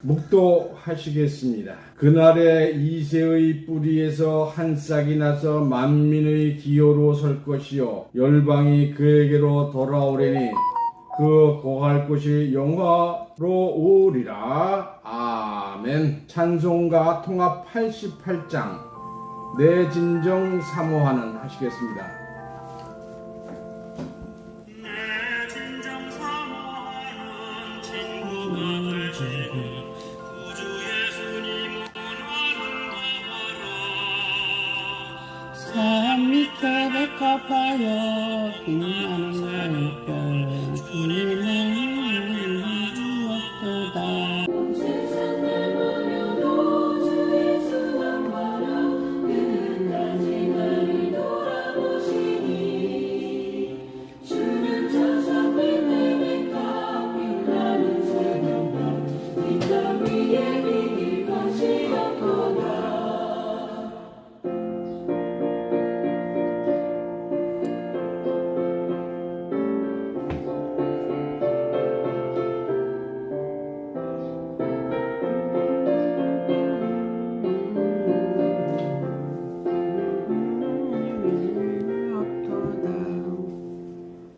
묵도하시겠습니다. 그날에 이새의 뿌리에서 한 싹이 나서 만민의 기호로 설 것이요 열방이 그에게로 돌아오리니 그 거할 곳이 영화로우리라. 아멘. 찬송가 통합 88장 내 진정 사모하는 하시겠습니다. 내 진정 사모하는 친구가 되지 구주 예수님 원하는 거 봐라. 산 밑에 백합하여 빛나는 나의 별 주님의 없도다. 세상 내버려도 주 예수 한 바라 끝까지 나를 돌아보시니 주는 천사 빛내 백합 빛나는 새벽별 빛나 위에 비길 것이 없도다.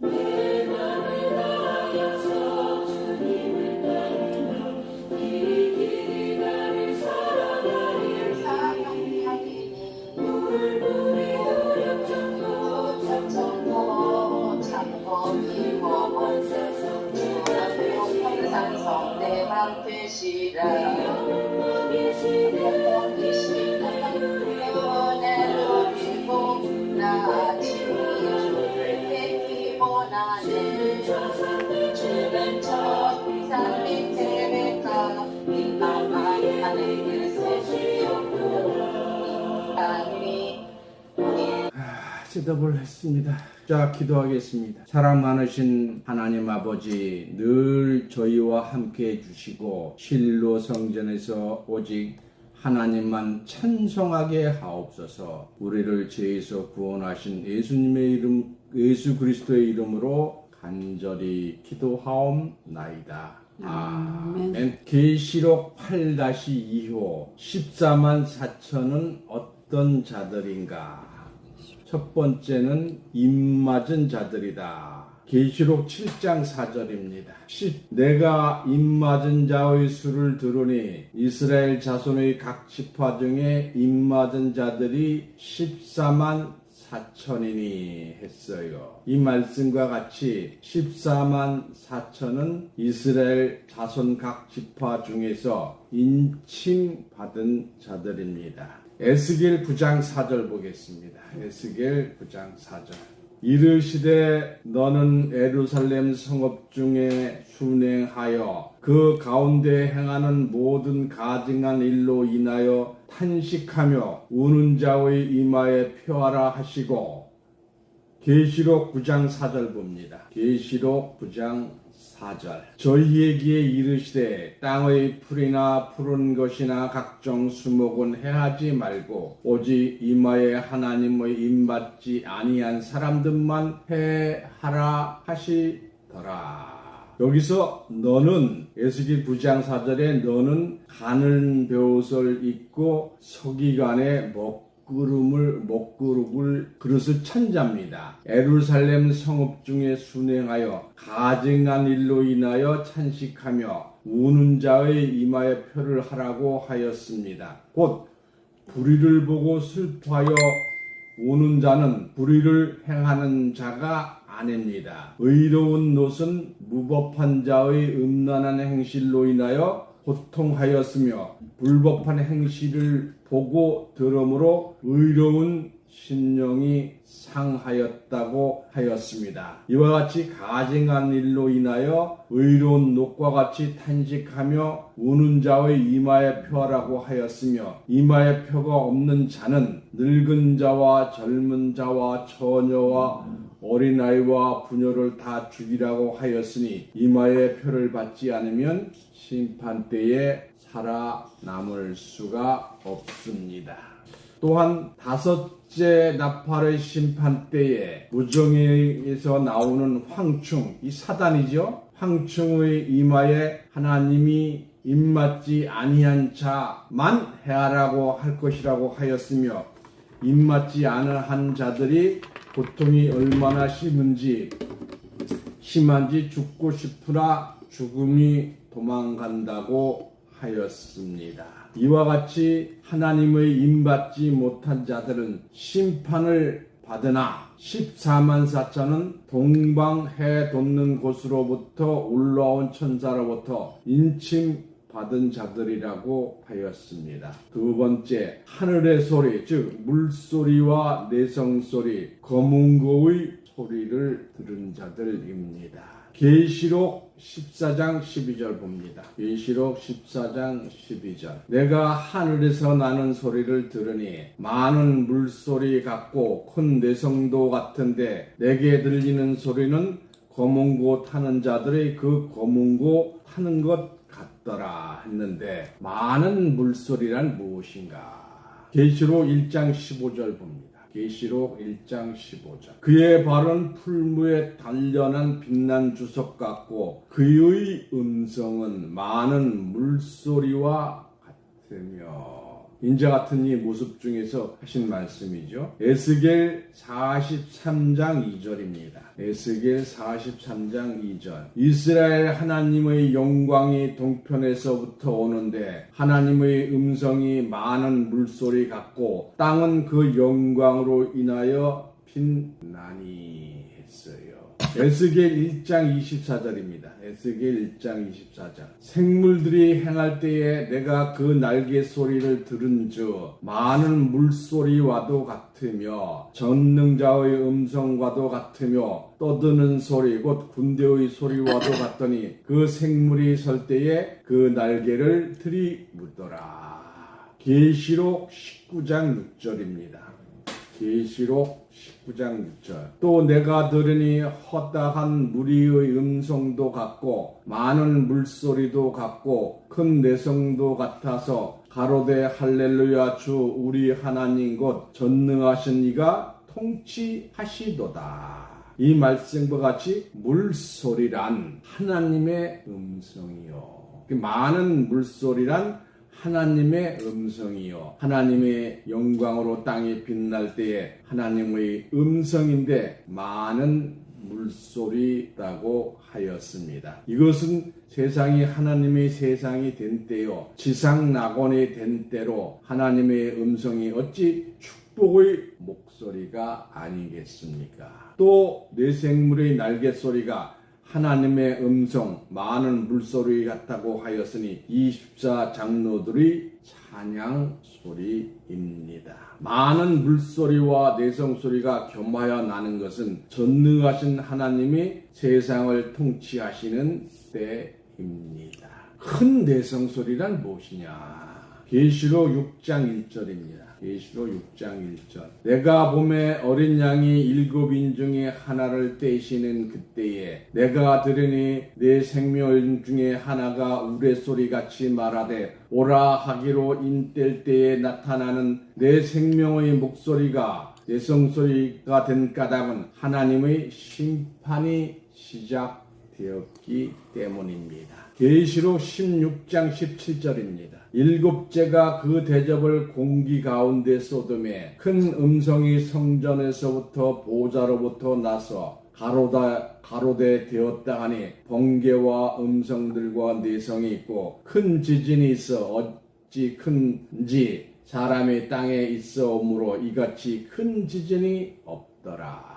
내 맘을 다하여서 주님을 따르며 길이 나를 살아가리니 물불이 노력전도 참고 이모 원사성 산성 내 맘 되시라 영원 계시는 은혜 누리고 나 주를 뵙기 원하네 주변 산 밑에 백합 빛나만 하늘 셋이 땅이 셋업을 했습니다. 자, 기도하겠습니다. 사랑 많으신 하나님 아버지, 늘 저희와 함께 해주시고 실로 성전에서 오직 하나님만 찬송하게 하옵소서. 우리를 죄에서 구원하신 예수님의 이름, 예수 그리스도의 이름으로 간절히 기도하옵나이다. 아멘. 계시록 8-2호 14만 4천은 어떤 자들인가? 첫 번째는 입맞은 자들이다. 계시록 7장 4절입니다. 내가 입맞은 자의 수를 들으니 이스라엘 자손의 각 지파 중에 입맞은 자들이 14만 4천이니 했어요. 이 말씀과 같이 14만 4천은 이스라엘 자손 각 지파 중에서 인침받은 자들입니다. 에스겔 9장 4절 보겠습니다. 에스겔 9장 4절. 이르시되 너는 예루살렘 성읍 중에 순행하여 그 가운데 행하는 모든 가증한 일로 인하여 탄식하며 우는 자의 이마에 표하라 하시고. 계시록 9장 4절 봅니다. 계시록 9장 4절. 저희에게 이르시되 땅의 풀이나 푸른 것이나 각종 수목은 해하지 말고 오직 이마에 하나님의 입맞지 아니한 사람들만 해하라 하시더라. 여기서 너는 에스겔 9장 4절에 너는 가는 벼옷을 입고 서기관의 그릇을 찬자입니다. 예루살렘 성읍 중에 순행하여 가증한 일로 인하여 찬식하며 우는 자의 이마에 표를 하라고 하였습니다. 곧 불의를 보고 슬퍼하여 우는 자는 불의를 행하는 자가 아닙니다. 의로운 놋은 무법한 자의 음란한 행실로 인하여 고통하였으며 불법한 행실을 보고 들음으로 의로운 심령이 상하였다고 하였습니다. 이와 같이 가증한 일로 인하여 의로운 놋과 같이 탄식하며 우는 자의 이마에 표하라고 하였으며 이마에 표가 없는 자는 늙은 자와 젊은 자와 처녀와 어린아이와 부녀를 다 죽이라고 하였으니 이마에 표를 받지 않으면 심판때에 살아남을 수가 없습니다. 또한 다섯째 나팔의 심판때에 무정에서 나오는 황충, 이 사단이죠. 황충의 이마에 하나님이 입맞지 아니한 자만 해하라고 할 것이라고 하였으며 입맞지 않은 자들이 고통이 얼마나 심한지 죽고 싶으나 죽음이 도망간다고 하였습니다. 이와 같이 하나님의 임받지 못한 자들은 심판을 받으나 14만 4천은 동방해 돋는 곳으로부터 올라온 천사로부터 인침 받은 자들이라고 하였습니다. 두 번째, 하늘의 소리, 즉 물소리와 내성소리, 검은고의 소리를 들은 자들입니다. 계시록 14장 12절 봅니다. 계시록 14장 12절. 내가 하늘에서 나는 소리를 들으니 많은 물소리 같고 큰 내성도 같은데 내게 들리는 소리는 검은고 타는 자들의 그 검은고 타는 것 같더라 했는데 많은 물소리란 무엇인가? 계시록 1장 15절 봅니다. 계시록 1장 15절. 그의 발은 풀무에 단련한 빛난 주석 같고 그의 음성은 많은 물소리와 같으며 인자 같은 이 모습 중에서 하신 말씀이죠. 에스겔 43장 2절입니다. 에스겔 43장 2절. 이스라엘 하나님의 영광이 동편에서부터 오는데 하나님의 음성이 많은 물소리 같고 땅은 그 영광으로 인하여 빛나니 했어요. 에스겔 1장 24절입니다. 에스겔 1장 24절. 생물들이 행할 때에 내가 그 날개 소리를 들은즉 많은 물소리와도 같으며 전능자의 음성과도 같으며 떠드는 소리 곧 군대의 소리와도 같더니 그 생물이 설 때에 그 날개를 들이묻더라. 계시록 19장 6절입니다. 계시록 19장 6절. 또 내가 들으니 헛다한 무리의 음성도 같고 많은 물소리도 같고 큰 내성도 같아서 가로되 할렐루야 주 우리 하나님 곧 전능하신 이가 통치하시도다. 이 말씀과 같이 물소리란 하나님의 음성이요. 많은 물소리란 하나님의 음성이요. 하나님의 영광으로 땅이 빛날 때에 하나님의 음성인데 많은 물소리라고 하였습니다. 이것은 세상이 하나님의 세상이 된 때요. 지상 낙원이 된 때로 하나님의 음성이 어찌 축복의 목소리가 아니겠습니까? 또 내 생물의 날개 소리가 하나님의 음성 많은 물소리 같다고 하였으니 24 장로들의 찬양 소리입니다. 많은 물소리와 내성소리가 겸하여 나는 것은 전능하신 하나님이 세상을 통치하시는 때입니다. 큰 내성소리란 무엇이냐? 계시록 6장 1절입니다. 계시록 6장 1절. 내가 봄에 어린 양이 7인 중에 하나를 떼시는 그때에 내가 들으니 내 생명 중에 하나가 우레소리같이 말하되 오라 하기로 인뗄 때에 나타나는 내 생명의 목소리가 내성소리가 된 까닭은 하나님의 심판이 시작되었기 때문입니다. 계시록 16장 17절입니다. 7제가 그 대접을 공기 가운데 쏟음에 큰 음성이 성전에서부터 보좌로부터 나서 가로되 되었다 하니 번개와 음성들과 내성이 있고 큰 지진이 있어 어찌 큰지 사람이 땅에 있어 오므로 이같이 큰 지진이 없더라.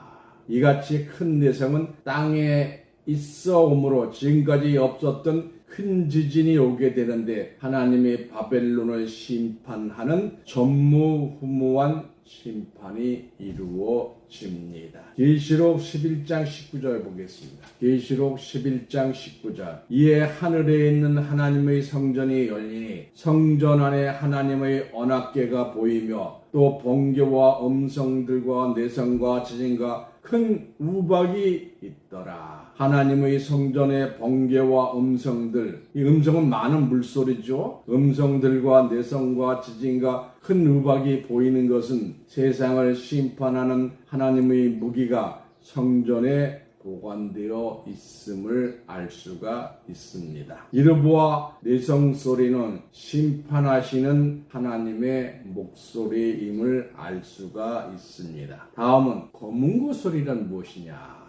이같이 큰 내성은 땅에 있어 오므로 지금까지 없었던 큰 지진이 오게 되는데 하나님의 바벨론을 심판하는 전무후무한 심판이 이루어집니다. 계시록 11장 19절 보겠습니다. 계시록 11장 19절. 이에 하늘에 있는 하나님의 성전이 열리니 성전 안에 하나님의 언약궤가 보이며 또 번개와 음성들과 내성과 지진과 큰 우박이 있더라. 하나님의 성전의 번개와 음성들, 이 음성은 많은 물소리죠. 음성들과 내성과 지진과 큰 우박이 보이는 것은 세상을 심판하는 하나님의 무기가 성전에 보관되어 있음을 알 수가 있습니다. 이르보아 내성 소리는 심판하시는 하나님의 목소리임을 알 수가 있습니다. 다음은 검은고 소리란 무엇이냐?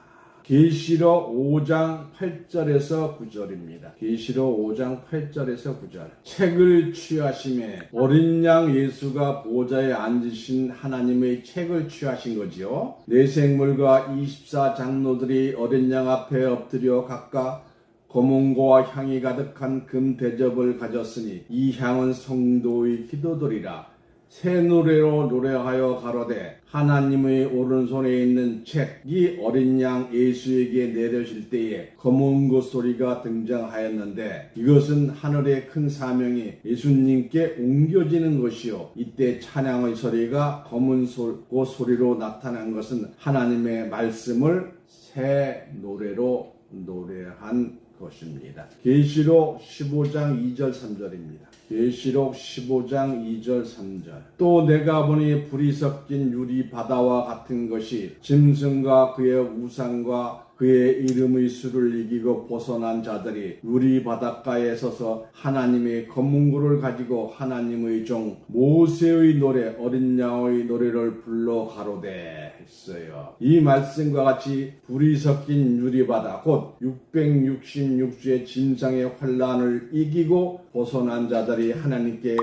계시록 5장 8절에서 9절입니다. 계시록 5장 8절에서 9절. 책을 취하심에 어린 양 예수가 보좌에 앉으신 하나님의 책을 취하신 거지요. 네 생물과 24장로들이 어린 양 앞에 엎드려 각각 검은고와 향이 가득한 금 대접을 가졌으니 이 향은 성도의 기도들이라. 새 노래로 노래하여 가로되 하나님의 오른손에 있는 책이 어린 양 예수에게 내려질 때에 검은고 소리가 등장하였는데 이것은 하늘의 큰 사명이 예수님께 옮겨지는 것이요 이때 찬양의 소리가 검은고 소리로 나타난 것은 하나님의 말씀을 새 노래로 노래한 것입니다. 계시록 15장 2절 3절입니다. 계시록 15장 2절 3절. 또 내가 보니 불이 섞인 유리 바다와 같은 것이 짐승과 그의 우상과 그의 이름의 수를 이기고 벗어난 자들이 유리 바닷가에 서서 하나님의 검은고를 가지고 하나님의 종 모세의 노래 어린 양의 노래를 불러 가로되 했어요. 이 말씀과 같이 불이 섞인 유리 바다 곧 666주의 진상의 환란을 이기고 벗어난 자들이 하나님께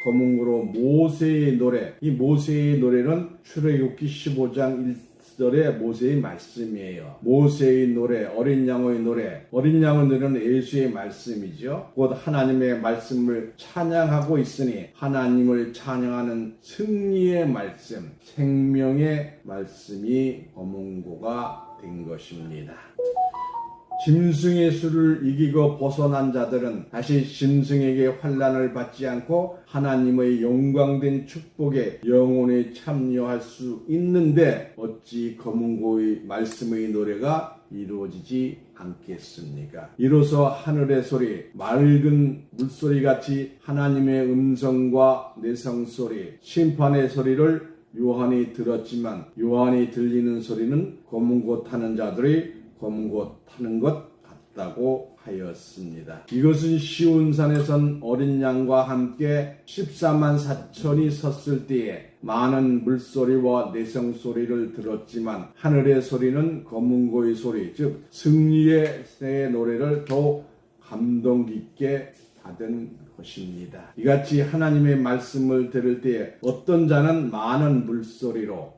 검은고로 모세의 노래, 이 모세의 노래는 출애굽기 15장 1절의 모세의 말씀이에요. 모세의 노래, 어린 양의 노래. 어린 양의 노래는 예수의 말씀이죠. 곧 하나님의 말씀을 찬양하고 있으니 하나님을 찬양하는 승리의 말씀, 생명의 말씀이 검은고가 된 것입니다. 짐승의 수를 이기고 벗어난 자들은 다시 짐승에게 환난을 받지 않고 하나님의 영광된 축복에 영원히 참여할 수 있는데 어찌 검은고의 말씀의 노래가 이루어지지 않겠습니까? 이로써 하늘의 소리, 맑은 물소리같이 하나님의 음성과 내성 소리, 심판의 소리를 요한이 들었지만 요한이 들리는 소리는 검은고 타는 자들이 검은고 타는 것 같다고 하였습니다. 이것은 시온산에선 어린 양과 함께 14만 4천이 섰을 때에 많은 물소리와 내성 소리를 들었지만 하늘의 소리는 검은고의 소리, 즉 승리의 새 노래를 더 감동 깊게 받은 것입니다. 이같이 하나님의 말씀을 들을 때에 어떤 자는 많은 물소리로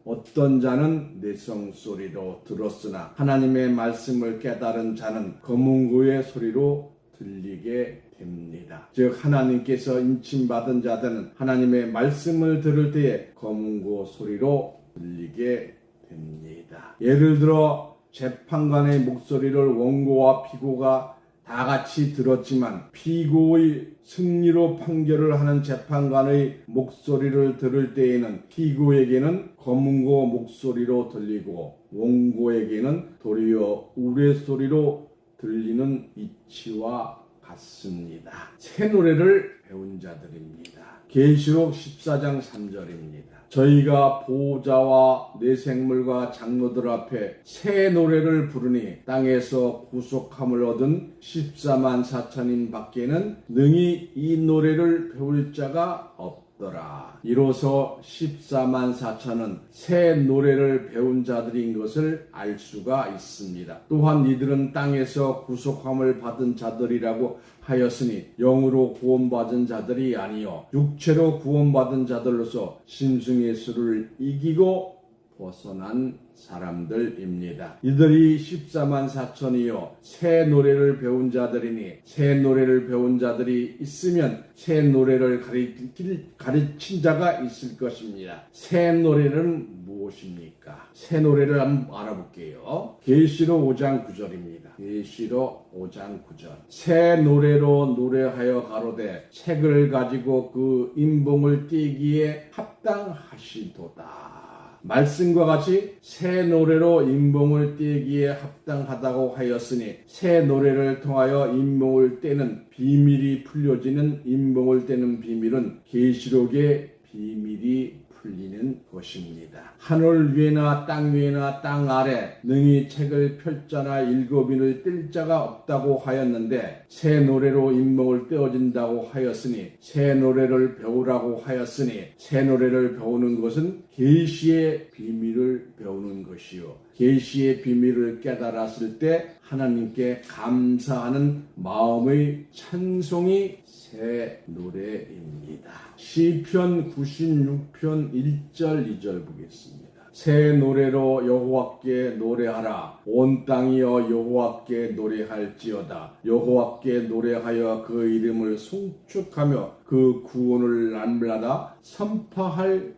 어떤 자는 내성 소리로 들었으나 하나님의 말씀을 깨달은 자는 검은고의 소리로 들리게 됩니다. 즉 하나님께서 인침받은 자들은 하나님의 말씀을 들을 때에 검은고 소리로 들리게 됩니다. 예를 들어 재판관의 목소리를 원고와 피고가 다 같이 들었지만 피고의 승리로 판결을 하는 재판관의 목소리를 들을 때에는 피고에게는 검은고 목소리로 들리고 원고에게는 도리어 우레소리로 들리는 이치와 같습니다. 새 노래를 배운 자들입니다. 계시록 14장 3절입니다. 저희가 보호자와 네 생물과 장로들 앞에 새 노래를 부르니 땅에서 구속함을 얻은 14만 4천인 밖에는 능히 이 노래를 배울 자가 없더라. 이로써 14만 4천은 새 노래를 배운 자들인 것을 알 수가 있습니다. 또한 이들은 땅에서 구속함을 받은 자들이라고 하였으니 영으로 구원받은 자들이 아니요 육체로 구원받은 자들로서 짐승의 수를 이기고 벗어난 사람들입니다. 이들이 14만 4천이요 새 노래를 배운 자들이니 새 노래를 배운 자들이 있으면 새 노래를 가르친 자가 있을 것입니다. 새 노래는 무엇입니까? 새 노래를 한번 알아볼게요. 계시록 5장 9절입니다. 계시록 5장 9절. 새 노래로 노래하여 가로되 책을 가지고 그 인봉을 떼기에 합당하시도다. 말씀과 같이 새 노래로 인봉을 떼기에 합당하다고 하였으니 새 노래를 통하여 인봉을 떼는 비밀이 풀려지는 인봉을 떼는 비밀은 계시록의 비밀이 풀리는 것입니다. 하늘 위에나 땅 위에나 땅 아래 능히 책을 펼자나 일곱인을 뜰 자가 없다고 하였는데 새 노래로 인목을 떼어진다고 하였으니 새 노래를 배우라고 하였으니 새 노래를 배우는 것은 계시의 비밀을 배우는 것이요 계시의 비밀을 깨달았을 때 하나님께 감사하는 마음의 찬송이 새 노래입니다. 시편 96편 1절 2절 보겠습니다. 새 노래로 여호와께 노래하라. 온 땅이여 여호와께 노래할지어다. 여호와께 노래하여 그 이름을 송축하며 그 구원을 날마다 선포할지어다.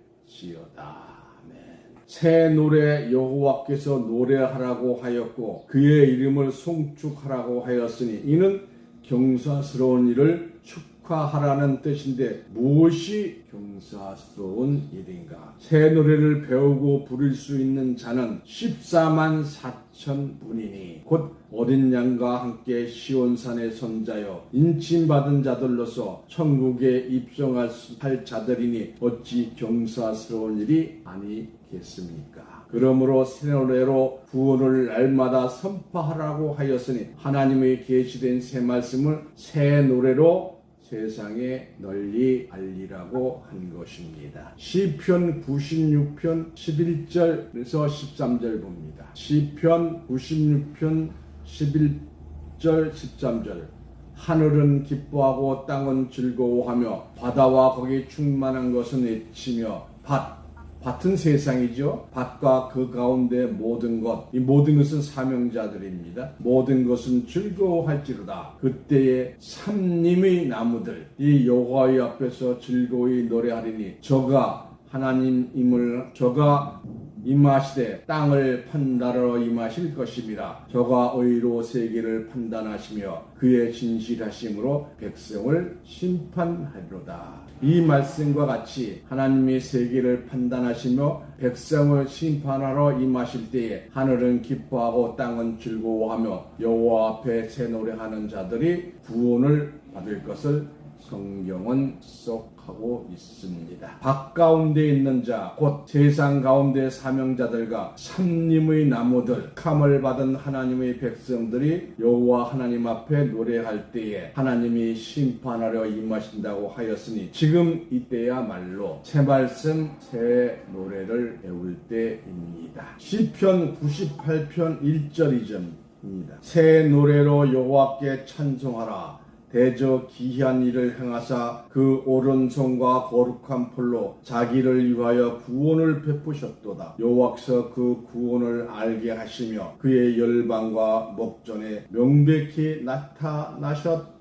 새 노래 여호와께서 노래하라고 하였고 그의 이름을 송축하라고 하였으니 이는 경사스러운 일을 축하하라는 뜻인데 무엇이 경사스러운 일인가? 새 노래를 배우고 부를 수 있는 자는 14만 4천 분이니 곧 어린 양과 함께 시온산에 선자여 인침받은 자들로서 천국에 입성할 자들이니 어찌 경사스러운 일이 아니겠습니까? 그러므로 새 노래로 구원을 날마다 선포하라고 하였으니 하나님의 계시된 새 말씀을 새 노래로 세상에 널리 알리라고 한 것입니다. 시편 96편 11절에서 13절 봅니다. 시편 96편 11절 13절 하늘은 기뻐하고 땅은 즐거워하며 바다와 거기 충만한 것은 애치며 밭은 세상이죠. 밭과 그 가운데 모든 것, 이 모든 것은 사명자들입니다. 모든 것은 즐거워할지로다. 그때에 삼림의 나무들, 이 여호와의 앞에서 즐거이 노래하리니 저가 하나님임을 저가 임하시되 땅을 판단하러 임하실 것임이라. 저가 의로 세계를 판단하시며 그의 진실하심으로 백성을 심판하리로다. 이 말씀과 같이 하나님이 세계를 판단하시며 백성을 심판하러 임하실 때에 하늘은 기뻐하고 땅은 즐거워하며 여호와 앞에 새 노래하는 자들이 구원을 받을 것을 성경은 약속하고 있습니다. 밭 가운데 있는 자, 곧 세상 가운데 사명자들과 삼림의 나무들, 감을 받은 하나님의 백성들이 여호와 하나님 앞에 노래할 때에 하나님이 심판하려 임하신다고 하였으니 지금 이때야말로 새 말씀, 새 노래를 배울 때입니다. 시편 98편 1절 2절입니다. 새 노래로 여호와께 찬송하라. 대저 기이한 일을 행하사 그 오른손과 거룩한 폴로 자기를 위하여 구원을 베푸셨도다. 여호와께서 그 구원을 알게 하시며 그의 열방과 목전에 명백히 나타나셨도다.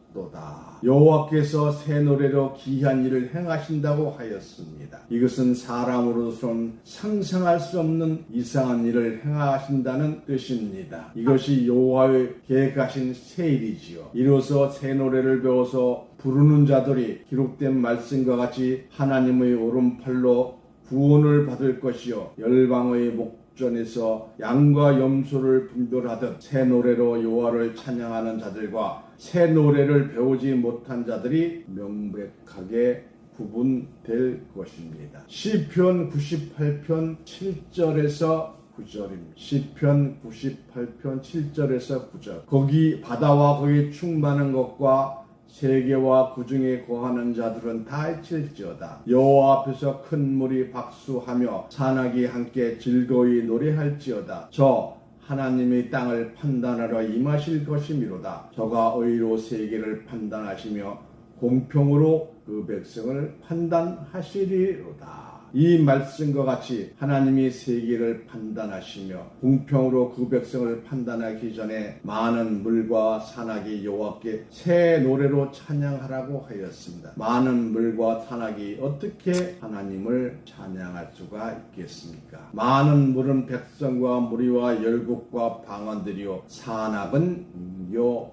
여호와께서 새 노래로 기이한 일을 행하신다고 하였습니다. 이것은 사람으로서는 상상할 수 없는 이상한 일을 행하신다는 뜻입니다. 이것이 여호와의 계획하신 새 일이지요. 이로써 새 노래를 배워서 부르는 자들이 기록된 말씀과 같이 하나님의 오른팔로 구원을 받을 것이요 열방의 목전에서 양과 염소를 분별하듯 새 노래로 여호와를 찬양하는 자들과 새 노래를 배우지 못한 자들이 명백하게 구분될 것입니다. 시편 98편 7절에서 9절입니다. 시편 98편 7절에서 9절. 거기 바다와 거기 충만한 것과 세계와 그 중에 거하는 자들은 다 해칠지어다. 여호와 앞에서 큰 물이 박수하며 산악이 함께 즐거이 노래할지어다. 저 하나님의 땅을 판단하러 임하실 것이미로다. 저가 의로 세계를 판단하시며 공평으로 그 백성을 판단하시리로다. 이 말씀과 같이 하나님이 세계를 판단하시며 공평으로 그 백성을 판단하기 전에 많은 물과 산악이 여호와께 새 노래로 찬양하라고 하였습니다. 많은 물과 산악이 어떻게 하나님을 찬양할 수가 있겠습니까? 많은 물은 백성과 무리와 열국과 방언들이요 산악은 요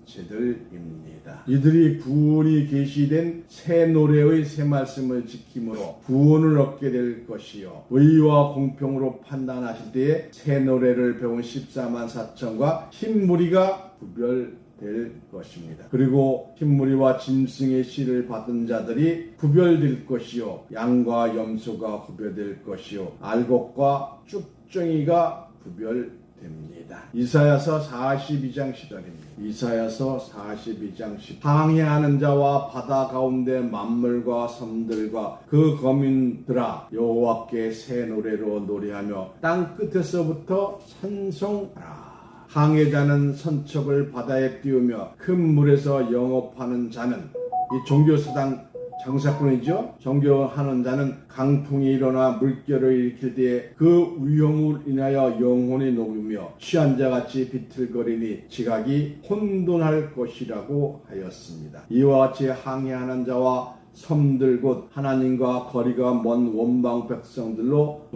단체들입니다. 이들이 구원이 계시된 새 노래의 새 말씀을 지킴으로 구원을 얻게 될 것이요 의와 공평으로 판단하실 때에 새 노래를 배운 14만 4천과 흰 무리가 구별되리로다. 될 것입니다. 그리고 흰무리와 짐승의 씨를 받은 자들이 구별될 것이요 양과 염소가 구별될 것이요 알곡과 쭉정이가 구별됩니다. 이사야서 42장 10절입니다. 이사야서 42장 10절. 항해하는 자와 바다 가운데 만물과 섬들과 그 거민들아 여호와께 새 노래로 노래하며 땅 끝에서부터 찬송하라. 항해자는 선척을 바다에 띄우며 큰 물에서 영업하는 자는 이 종교사당 장사꾼이죠. 종교하는 자는 강풍이 일어나 물결을 일으킬 때에 그 위험으로 인하여 영혼이 녹으며 취한 자같이 비틀거리니 지각이 혼돈할 것이라고 하였습니다. 이와 같이 항해하는 자와 섬들 곧 하나님과 거리가 먼 원방 백성들로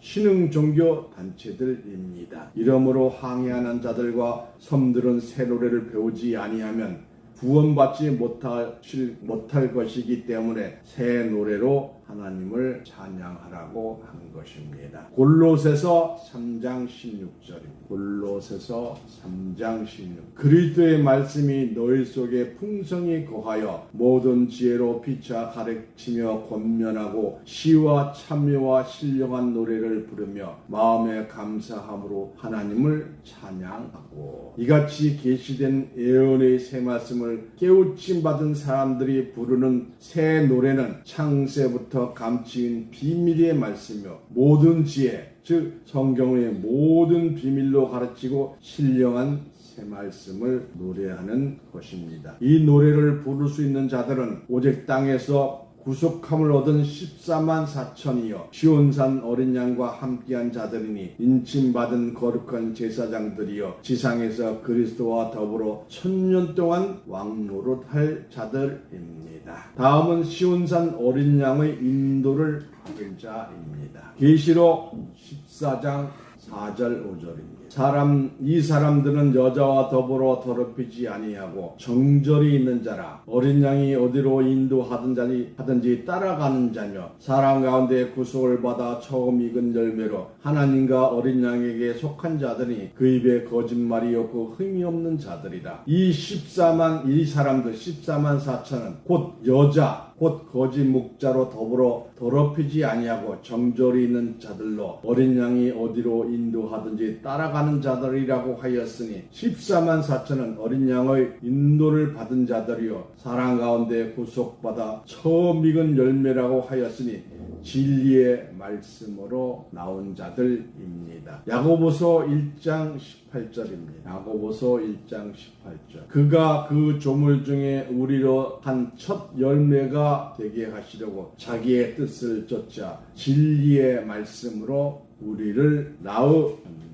신흥 종교 단체들입니다. 이러므로 항해하는 자들과 섬들은 새 노래를 배우지 아니하면 구원받지 못할 것이기 때문에 새 노래로 하나님을 찬양하라고 한 것입니다. 골로새서 3장 16절입니다. 골로새서 3장 16. 그리스도의 말씀이 너희 속에 풍성히 거하여 모든 지혜로 피차 가르치며 권면하고 시와 참여와 신령한 노래를 부르며 마음에 감사함으로 하나님을 찬양하고 이같이 계시된 예언의 새 말씀을 깨우침 받은 사람들이 부르는 새 노래는 창세부터 감추인 비밀의 말씀이며 모든 지혜 즉 성경의 모든 비밀로 가르치고 신령한 새 말씀을 노래하는 것입니다. 이 노래를 부를 수 있는 자들은 오직 땅에서 구속함을 얻은 14만 4천이요 시온산 어린 양과 함께한 자들이니 인침받은 거룩한 제사장들이요 지상에서 그리스도와 더불어 1000년 동안 왕노릇할 자들입니다. 다음은 시온산 어린 양의 인도를 받은 자입니다. 계시록 14장 4절 5절입니다. 이 사람들은 여자와 더불어 더럽히지 아니하고 정절이 있는 자라 어린 양이 어디로 인도하든지 따라가는 자며 사람 가운데 구속을 받아 처음 익은 열매로 하나님과 어린 양에게 속한 자들이 그 입에 거짓말이 없고 흠이 없는 자들이라. 이 사람들 14만 4천은 곧 여자 곧 거짓 목자로 더불어 더럽히지 아니하고 정절이 있는 자들로 어린 양이 어디로 인도하든지 따라가는 자들이라고 하였으니 14만 4천은 어린 양의 인도를 받은 자들이요 사랑 가운데 구속받아 처음 익은 열매라고 하였으니 진리의 말씀으로 나온 자들입니다. 야고보서 1장 18절입니다. 야고보서 1장 18절. 그가 그 조물 중에 우리로 한 첫 열매가 되게 하시려고 자기의 뜻을 쫓아 진리의 말씀으로 우리를 낳으셨느니라.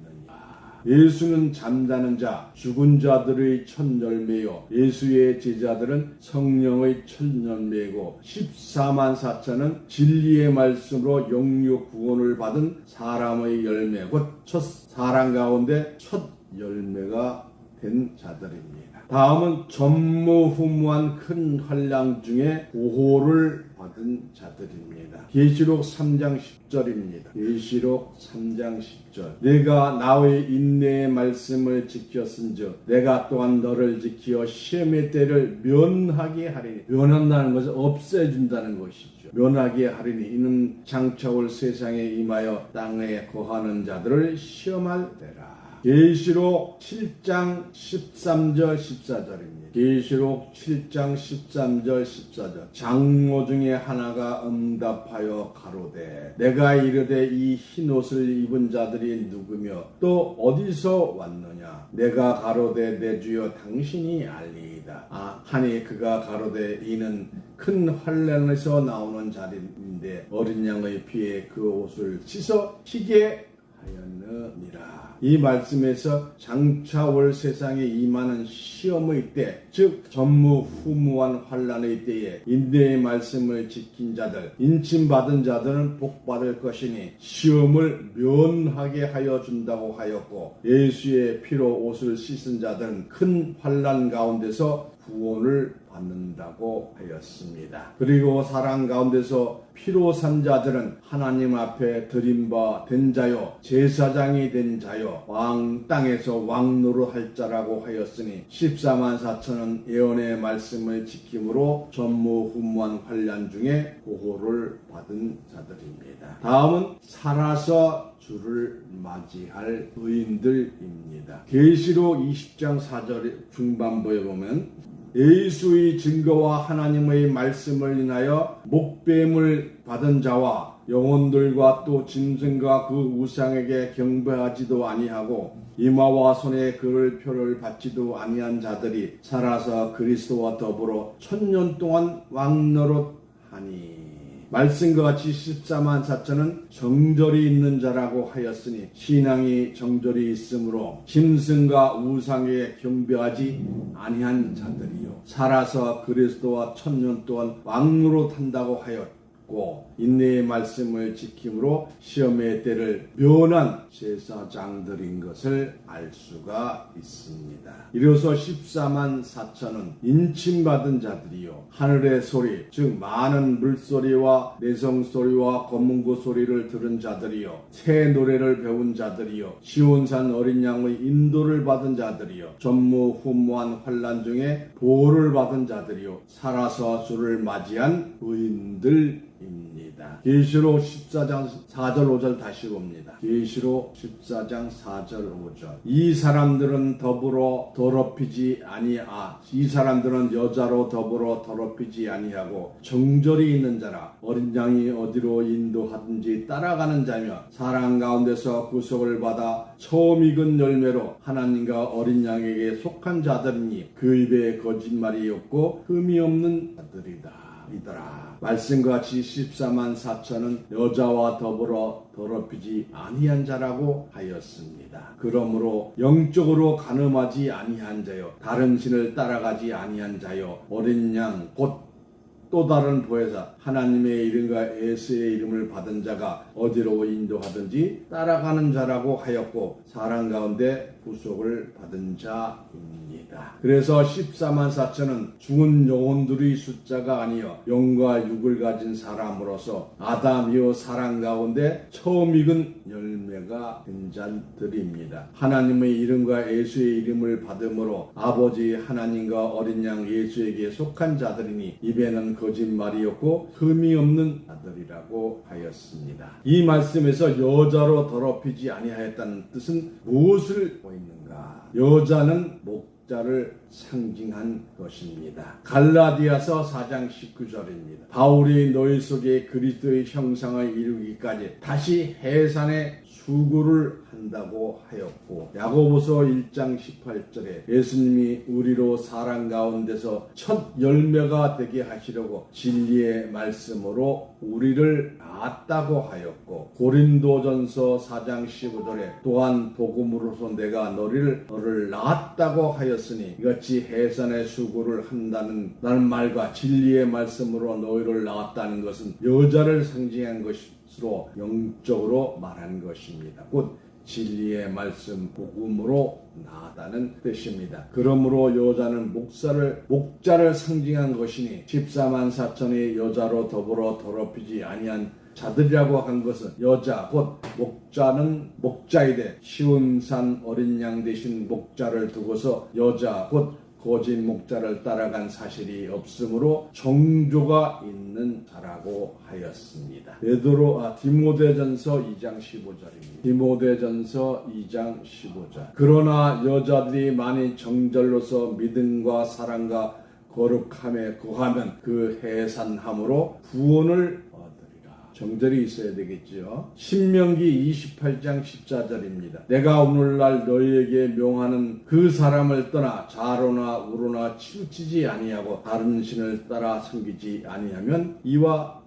예수는 잠자는 자, 죽은 자들의 첫 열매요. 예수의 제자들은 성령의 첫 열매이고 14만 4천은 진리의 말씀으로 영유 구원을 받은 사람의 열매, 곧 첫 사람 가운데 첫 열매가 된 자들입니다. 다음은 전무후무한 큰 환난 중에 보호를 받은 자들입니다. 계시록 3장 10절입니다. 계시록 3장 10절. 내가 나의 인내의 말씀을 지켰은즉 내가 또한 너를 지키어 시험의 때를 면하게 하리니. 면한다는 것은 없애준다는 것이죠. 면하게 하리니 이는 장차 올 세상에 임하여 땅에 거하는 자들을 시험할 때라. 계시록 7장 13절 14절입니다. 계시록 7장 13절 14절. 장로 중에 하나가 응답하여 가로되 내가 이르되 이 흰옷을 입은 자들이 누구며 또 어디서 왔느냐. 내가 가로되 내 주여 당신이 알리이다. 하니 그가 가로되 이는 큰 환난에서 나오는 자리인데 어린 양의 피에 그 옷을 씻어 희게 하였느니라. 이 말씀에서 장차 올 세상에 임하는 시험의 때, 즉 전무후무한 환난의 때에 인내의 말씀을 지킨 자들, 인침받은 자들은 복받을 것이니 시험을 면하게 하여 준다고 하였고 예수의 피로 옷을 씻은 자들은 큰 환난 가운데서 구원을 받는다고 하였습니다. 그리고 사랑 가운데서 피로 산 자들은 하나님 앞에 드림바 된 자요 제사장이 된 자요 왕 땅에서 왕노로 할 자라고 하였으니 14만 4천은 예언의 말씀을 지킴으로 전무후무한 환난 중에 보호를 받은 자들입니다. 다음은 살아서 주를 맞이할 의인들입니다. 계시록 20장 4절 중반부에 보면 예수의 증거와 하나님의 말씀을 인하여 목배임을 받은 자와 영혼들과 또 짐승과 그 우상에게 경배하지도 아니하고 이마와 손에 그를 표를 받지도 아니한 자들이 살아서 그리스도와 더불어 1000년 동안 왕노릇하니 말씀과 같이 14만 4천은 정절이 있는 자라고 하였으니 신앙이 정절이 있으므로 짐승과 우상에 경배하지 아니한 자들이요 살아서 그리스도와 1000년 동안 왕노릇한다고 하였고 인내의 말씀을 지킴으로 시험의 때를 면한 제사장들인 것을 알 수가 있습니다. 이로써 14만 4천은 인침받은 자들이요 하늘의 소리 즉 많은 물소리와 내성소리와 검문고 소리를 들은 자들이요 새 노래를 배운 자들이요 시온산 어린 양의 인도를 받은 자들이요 전무후무한 환난 중에 보호를 받은 자들이요 살아서 주를 맞이한 의인들입니다. 계시록 14장 4절 5절 다시 봅니다. 계시록 14장 4절 5절 이 사람들은 더불어 더럽히지 이 사람들은 여자로 더불어 더럽히지 아니하고 정절이 있는 자라 어린 양이 어디로 인도하든지 따라가는 자며 사랑 가운데서 구속을 받아 처음 익은 열매로 하나님과 어린 양에게 속한 자들이니 그 입에 거짓말이 없고 흠이 없는 자들이다. 말씀과 같이 14만 4천은 여자와 더불어 더럽히지 아니한 자라고 하였습니다. 그러므로 영적으로 간음하지 아니한 자요 다른 신을 따라가지 아니한 자요 어린 양 곧 또 다른 보혜사 하나님의 이름과 예수의 이름을 받은 자가 어디로 인도하든지 따라가는 자라고 하였고 사랑 가운데 구속을 받은 자입니다. 그래서 14만 4천은 죽은 영혼들의 숫자가 아니여 영과 육을 가진 사람으로서 아담이요 사랑 가운데 처음 익은 열매가 된 자들입니다. 하나님의 이름과 예수의 이름을 받음으로 아버지 하나님과 어린 양 예수에게 속한 자들이니 입에는 거짓말이 없고 흠이 없는 자들이라고 하였습니다. 이 말씀에서 여자로 더럽히지 아니하였다는 뜻은 무엇을 보이는가? 여자는 목자를 상징한 것입니다. 갈라디아서 4장 19절입니다. 바울이 너희 속에 그리스도의 형상을 이루기까지 다시 해산의 수고를 한다고 하였고 야고보서 1장 18절에 예수님이 우리로 사랑 가운데서 첫 열매가 되게 하시려고 진리의 말씀으로 우리를 낳았다고 하였고 고린도전서 4장 15절에 또한 복음으로서 내가 너를 낳았다고 하였으니 이같이 해산의 수고를 한다는 말과 진리의 말씀으로 너희를 낳았다는 것은 여자를 상징한 것으로 영적으로 말한 것입니다. 곧 진리의 말씀 복음으로 나아다는 뜻입니다. 그러므로 여자는 목자를 상징한 것이니 14만 4천이 여자로 더불어 더럽히지 아니한 자들이라고 한 것은 여자 곧 목자는 목자이되 시온산 어린 양 대신 목자를 두고서 여자 곧 거짓 목자를 따라간 사실이 없으므로 정조가 있는 자라고 하였습니다. 디모데전서 2장 15절입니다. 디모데전서 2장 15절 그러나 여자들이 만일 정절로서 믿음과 사랑과 거룩함에 거하면 그 해산함으로 구원을 정절이 있어야 되겠죠. 신명기 28장 14절입니다. 내가 오늘날 너희에게 명하는 그 사람을 떠나 좌로나 우로나 치우치지 아니하고 다른 신을 따라 섬기지 아니하면 이와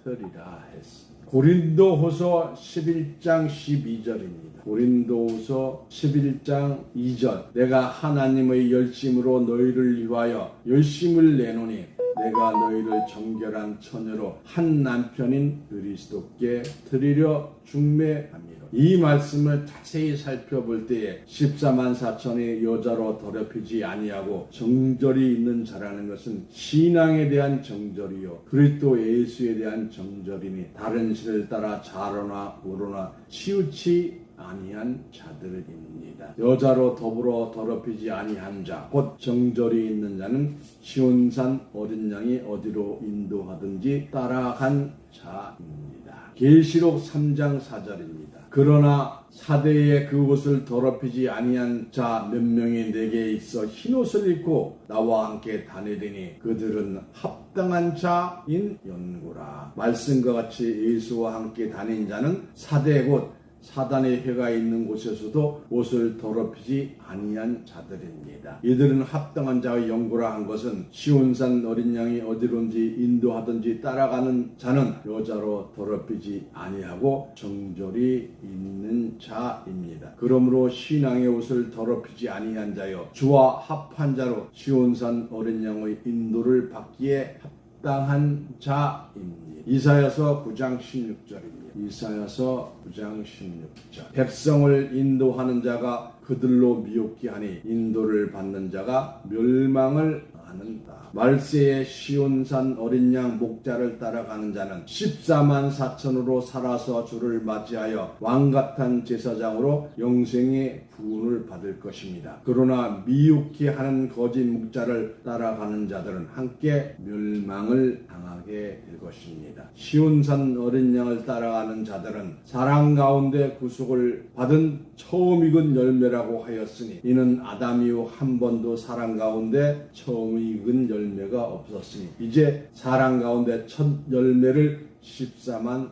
같으리라 했습니다. 고린도후서 11장 12절입니다. 고린도후서 11장 2절 내가 하나님의 열심으로 너희를 위하여 열심을 내노니 내가 너희를 정결한 처녀로 한 남편인 그리스도께 드리려 중매함이로 이 말씀을 자세히 살펴볼 때에 14만 4천의 여자로 더럽히지 아니하고 정절이 있는 자라는 것은 신앙에 대한 정절이요 그리스도 예수에 대한 정절이니 다른 신을 따라 자로나 우로나 치우치 아니한 자들입니다. 여자로 더불어 더럽히지 아니한 자, 곧 정절이 있는 자는 시온산 어린 양이 어디로 인도하든지 따라간 자입니다. 계시록 3장 4절입니다. 그러나 사대에 그 옷을 더럽히지 아니한 자 몇 명이 내게 있어 흰옷을 입고 나와 함께 다니리니 그들은 합당한 자인 연고라. 말씀과 같이 예수와 함께 다닌 자는 사대 곧 사단의 회가 있는 곳에서도 옷을 더럽히지 아니한 자들입니다. 이들은 합당한 자의 연고라 한 것은 시온산 어린 양이 어디론지 인도하든지 따라가는 자는 여자로 더럽히지 아니하고 정절이 있는 자입니다. 그러므로 신앙의 옷을 더럽히지 아니한 자여 주와 합한 자로 시온산 어린 양의 인도를 받기에 합당한 자입니다. 이사야서 9장 16절입니다. 이사야서 9장 16절 백성을 인도하는 자가 그들로 미혹게 하니 인도를 받는 자가 멸망을 않는다. 말세의 시온산 어린 양 목자를 따라가는 자는 14만 4천으로 살아서 주를 맞이하여 왕같은 제사장으로 영생의 부흥을 받을 것입니다. 그러나 미혹게 하는 거짓 목자를 따라가는 자들은 함께 멸망을 당하게 될 것입니다. 시온산 어린 양을 따라가는 자들은 사랑 가운데 구속을 받은 처음 익은 열매라고 하였으니 이는 아담 이후 한 번도 사랑 가운데 처음 익은 열매가 없었으니 이제 사랑 가운데 첫 열매를 14만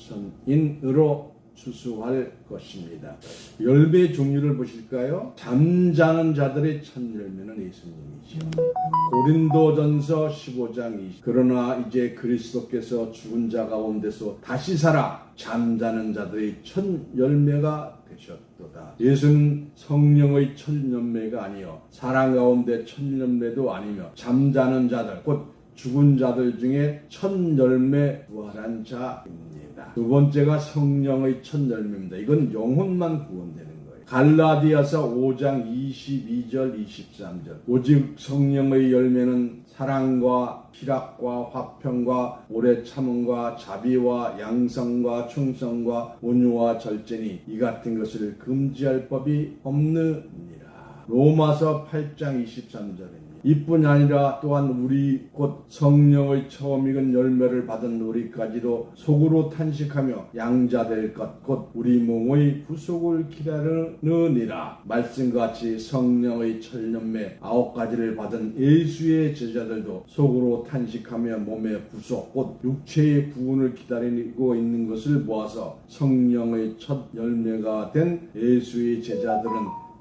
4천인으로 추수할 것입니다. 열매 종류를 보실까요? 잠자는 자들의 첫 열매는 예수님이죠. 고린도전서 15장 20 그러나 이제 그리스도께서 죽은 자 가운데서 다시 살아 잠자는 자들의 첫 열매가 되셨도다. 예수는 성령의 첫 열매가 아니요 사랑 가운데 첫 열매도 아니며 잠자는 자들 곧 죽은 자들 중에 첫 열매 부활한 자입니다. 두 번째가 성령의 첫 열매입니다. 이건 영혼만 구원되는 거예요. 갈라디아서 5장 22절 23절 오직 성령의 열매는 사랑과 희락과 화평과 오래 참음과 자비와 양성과 충성과 온유와 절제니 이 같은 것을 금지할 법이 없느니라. 로마서 8장 23절입니다. 이뿐 아니라 또한 우리 곧 성령의 처음 익은 열매를 받은 우리까지도 속으로 탄식하며 양자될 것 곧 우리 몸의 구속을 기다리느니라. 말씀같이 성령의 첫 열매 9가지를 받은 예수의 제자들도 속으로 탄식하며 몸의 구속 곧 육체의 부흥을 기다리고 있는 것을 보아서 성령의 첫 열매가 된 예수의 제자들은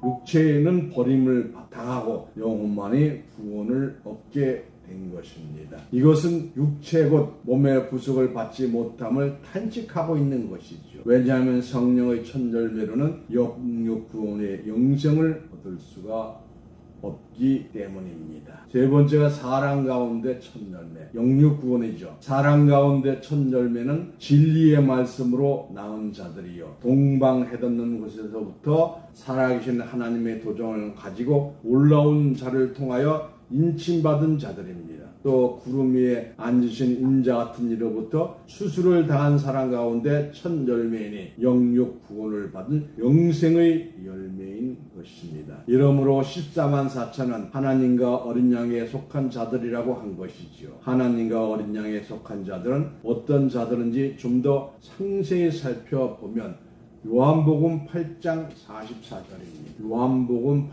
육체는 버림을 당하고 영혼만이 구원을 얻게 된 것입니다. 이것은 육체 곧 몸의 구속을 받지 못함을 탄식하고 있는 것이죠. 왜냐하면 성령의 첫 열매로는 영육 구원의 영생을 얻을 수가 없기 때문입니다. 세 번째가 사랑 가운데 첫 열매, 영육 구원이죠. 사랑 가운데 첫 열매는 진리의 말씀으로 낳은 자들이요 동방해돋는 곳에서부터 살아계신 하나님의 도정을 가지고 올라온 자를 통하여 인침받은 자들입니다. 또 구름 위에 앉으신 인자 같은 이로부터 수술을 당한 사람 가운데 첫 열매이니 영육 구원을 받은 영생의 열매인 것입니다. 이러므로 14만 4천은 하나님과 어린 양에 속한 자들이라고 한 것이지요. 하나님과 어린 양에 속한 자들은 어떤 자들인지 좀 더 상세히 살펴보면 요한복음 8장 44절입니다. 요한복음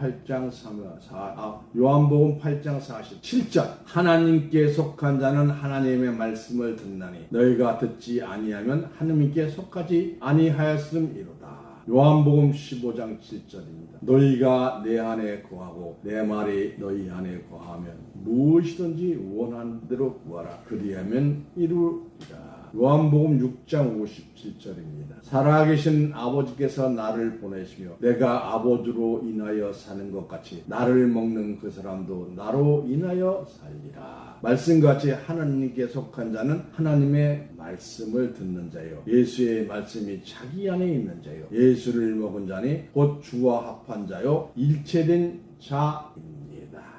8장 47절 하나님께 속한 자는 하나님의 말씀을 듣나니 너희가 듣지 아니하면 하나님께 속하지 아니하였음이로다. 요한복음 15장 7절입니다. 너희가 내 안에 거하고 내 말이 너희 안에 거하면 무엇이든지 원하는 대로 구하라. 그리하면 이루리라. 요한복음 6장 57절입니다. 살아계신 아버지께서 나를 보내시며 내가 아버지로 인하여 사는 것 같이 나를 먹는 그 사람도 나로 인하여 살리라. 말씀같이 하나님께 속한 자는 하나님의 말씀을 듣는 자요, 예수의 말씀이 자기 안에 있는 자요, 예수를 먹은 자니 곧 주와 합한 자요, 일체된 자입니다.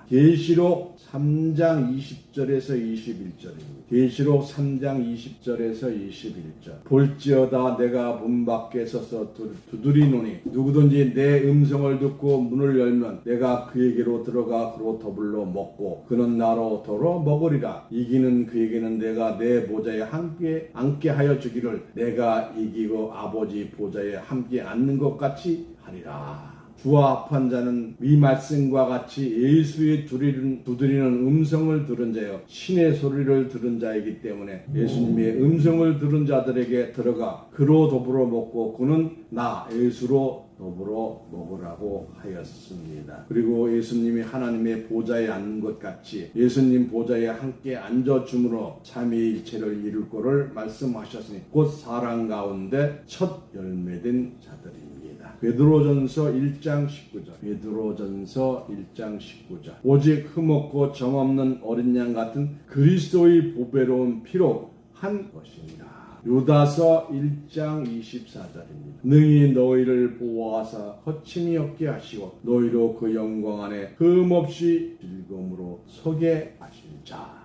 계시록 3장 20절에서 21절입니다. 계시록 3장 20절에서 21절. 볼지어다 내가 문 밖에 서서 두드리노니 누구든지 내 음성을 듣고 문을 열면 내가 그에게로 들어가 그로 더불어 먹고 그는 나로 더러 먹으리라. 이기는 그에게는 내가 내 보좌에 함께 앉게 하여 주기를 내가 이기고 아버지 보좌에 함께 앉는 것 같이 하리라. 주와 합한 자는 이 말씀과 같이 예수의 두드리는 음성을 들은 자요, 신의 소리를 들은 자이기 때문에 예수님의 음성을 들은 자들에게 들어가 그로 더불어 먹고 그는 나 예수로 더불어 먹으라고 하였습니다. 그리고 예수님이 하나님의 보좌에 앉는 것 같이 예수님 보좌에 함께 앉아줌으로 삼위일체를 이룰 거를 말씀하셨으니 곧 사랑 가운데 첫 열매된 자들입니다. 베드로전서 1장 19절. 베드로전서 1장 19절. 오직 흠없고 정없는 어린 양 같은 그리스도의 보배로운 피로 한 것이니라. 유다서 1장 24절입니다. 능히 너희를 보호하사 거침이 없게 하시고 너희로 그 영광 안에 흠없이 즐거움으로 서게 하실 자.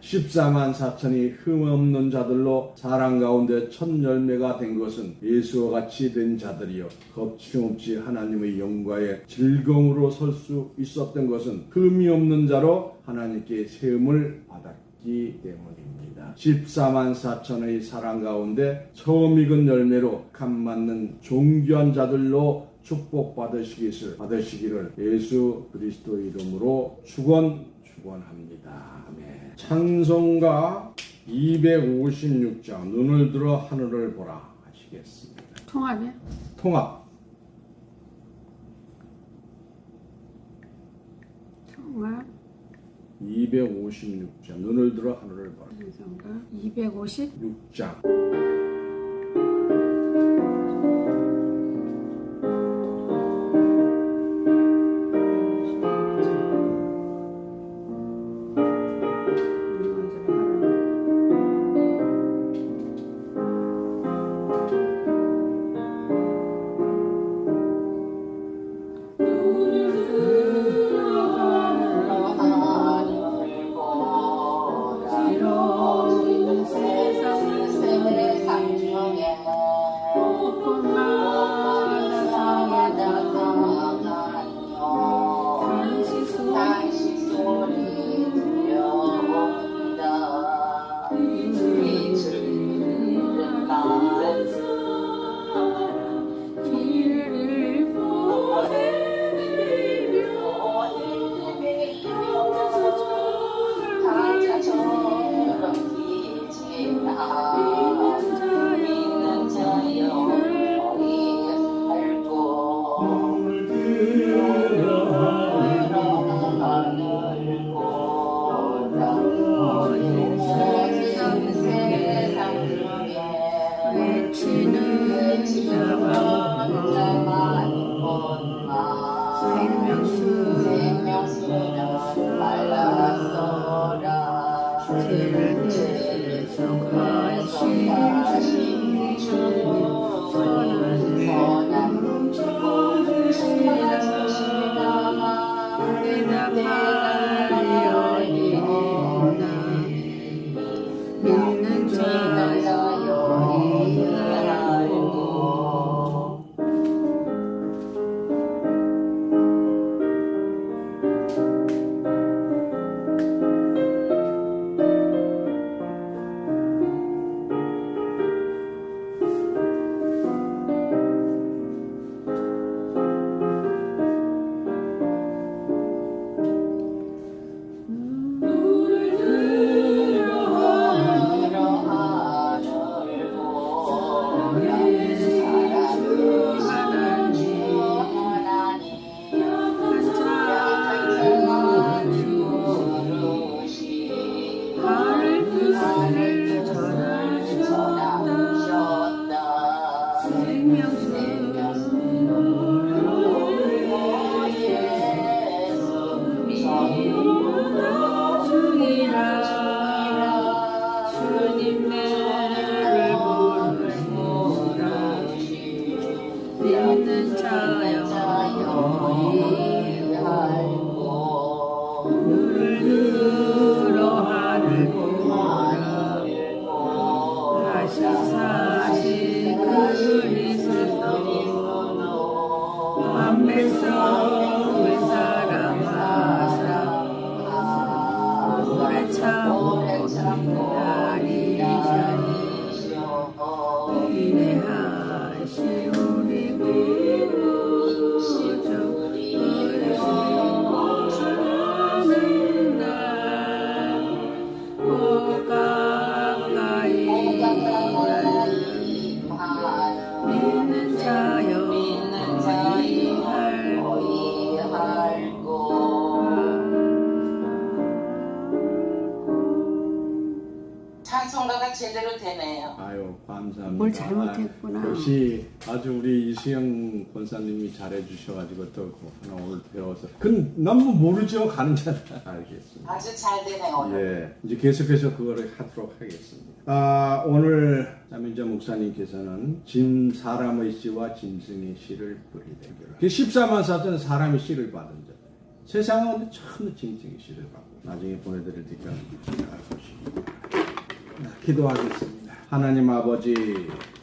14만 4천이 흠없는 자들로 사랑 가운데 첫 열매가 된 것은 예수와 같이 된 자들이요, 겁침없이 하나님의 영광에 즐거움으로 설 수 있었던 것은 흠이 없는 자로 하나님께 세움을 받았기 때문입니다. 14만 4천의 사랑 가운데 처음 익은 열매로 감 맞는 존귀한 자들로 축복받으시기를 예수 그리스도 이름으로 축원합니다. 찬송가 256장 눈을 들어 하늘을 보라 하시겠습니다. 통합이야? 통합. 통합 256장 눈을 들어 하늘을 보라. 찬송가 250 6장. 찬송가가 제대로 되네요. 아유, 감사합니다. 뭘 잘못했구나. 역시 아주 우리 이수영 권사님이 잘해주셔가지고 또 하나 오늘 배워서. 난 뭐 모르죠. 가는 자는 알겠습니다. 아주 잘 되네요, 오늘. 예, 이제 계속해서 그거를 하도록 하겠습니다. 오늘 남인자 목사님께서는 짐 사람의 씨와 짐승의 씨를 뿌리대기로. 14만 4천 사람의 씨를 받은 자. 세상은 처음 짐승의 씨를 받고 나중에 보내드릴 테니까 보시기. 기도하겠습니다. 하나님 아버지,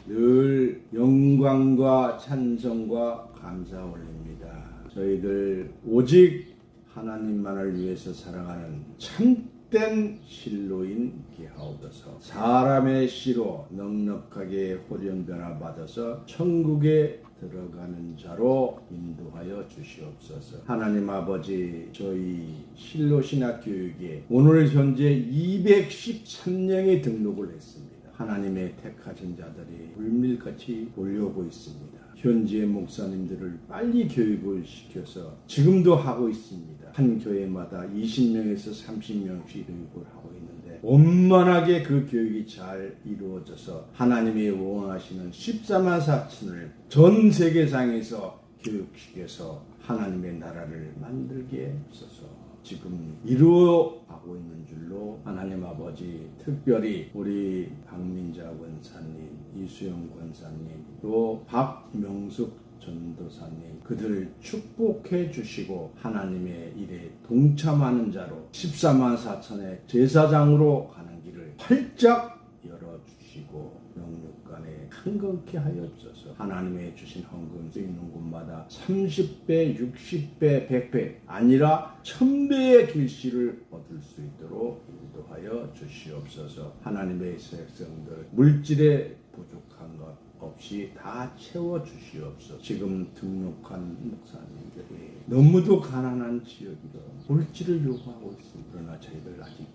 늘 영광과 찬송과 감사 올립니다. 저희들 오직 하나님만을 위해서 살아가는 참된 신로인 게하옵소서. 사람의 씨로 넉넉하게 호련변화 받아서 천국에 들어가는 자로 인도하여 주시옵소서. 하나님 아버지, 저희 신로신학교육에 오늘 현재 213명이 등록을 했습니다. 하나님의 택하신 자들이 물밀같이 몰려오고 있습니다. 현지의 목사님들을 빨리 교육을 시켜서 지금도 하고 있습니다. 한 교회마다 20명에서 30명씩 교육을 하고 있는데 원만하게 그 교육이 잘 이루어져서 하나님이 원하시는 14만 4천을 전 세계상에서 교육시켜서 하나님의 나라를 만들게 하소서. 지금 이루어가고 있는 줄로 하나님 아버지, 특별히 우리 박민자 권사님, 이수영 권사님, 또 박명숙 전도사님, 그들을 축복해 주시고 하나님의 일에 동참하는 자로 14만 4천의 제사장으로 가는 길을 활짝 열어주시고 영육간에 흥건케 하옵소서. 하나님의 주신 헌금 쓰이는 곳마다 30배, 60배, 100배 아니라 1000배의 길씨를 얻을 수 있도록 인도하여 주시옵소서. 하나님의 백성들 물질에 부족한 것 없이 다 채워주시옵소서. 지금 등록한 목사님들이 너무도 가난한 지역이라 물질을 요구하고 있습니다. 그러나 저희들 아직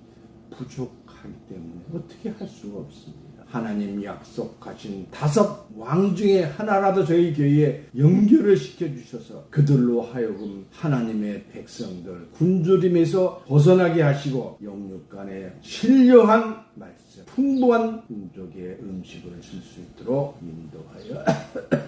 부족하기 때문에 어떻게 할 수가 없습니다. 하나님 약속하신 5왕 중에 하나라도 저희 교회에 연결을 시켜주셔서 그들로 하여금 하나님의 백성들 굶주림에서 벗어나게 하시고 영육간에 신령한 말씀, 풍부한 민족의 음식을 줄 수 있도록 인도하여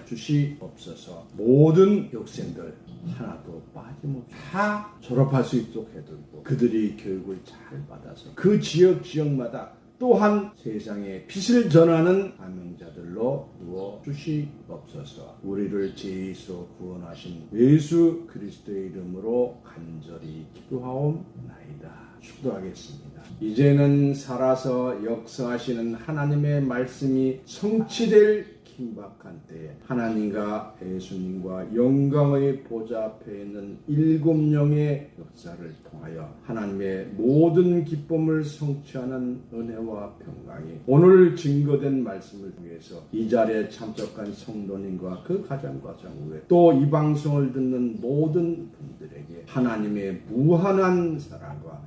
주시옵소서. 모든 학생들 하나도 빠짐없이 다 졸업할 수 있도록 해두고 그들이 교육을 잘 받아서 그 지역마다 또한 세상에 빛을 전하는 사명자들로 두어 주시옵소서. 우리를 죄에서 구원하신 예수 그리스도의 이름으로 간절히 기도하옵나이다. 축도하겠습니다. 이제는 살아서 역사하시는 하나님의 말씀이 성취될 긴박한 때에 하나님과 예수님과 영광의 보좌 앞에 있는 7영의 역사를 통하여 하나님의 모든 기쁨을 성취하는 은혜와 평강이 오늘 증거된 말씀을 통해서 이 자리에 참석한 성도님과 그 가정과 장후에 또 이 방송을 듣는 모든 분들에게 하나님의 무한한 사랑과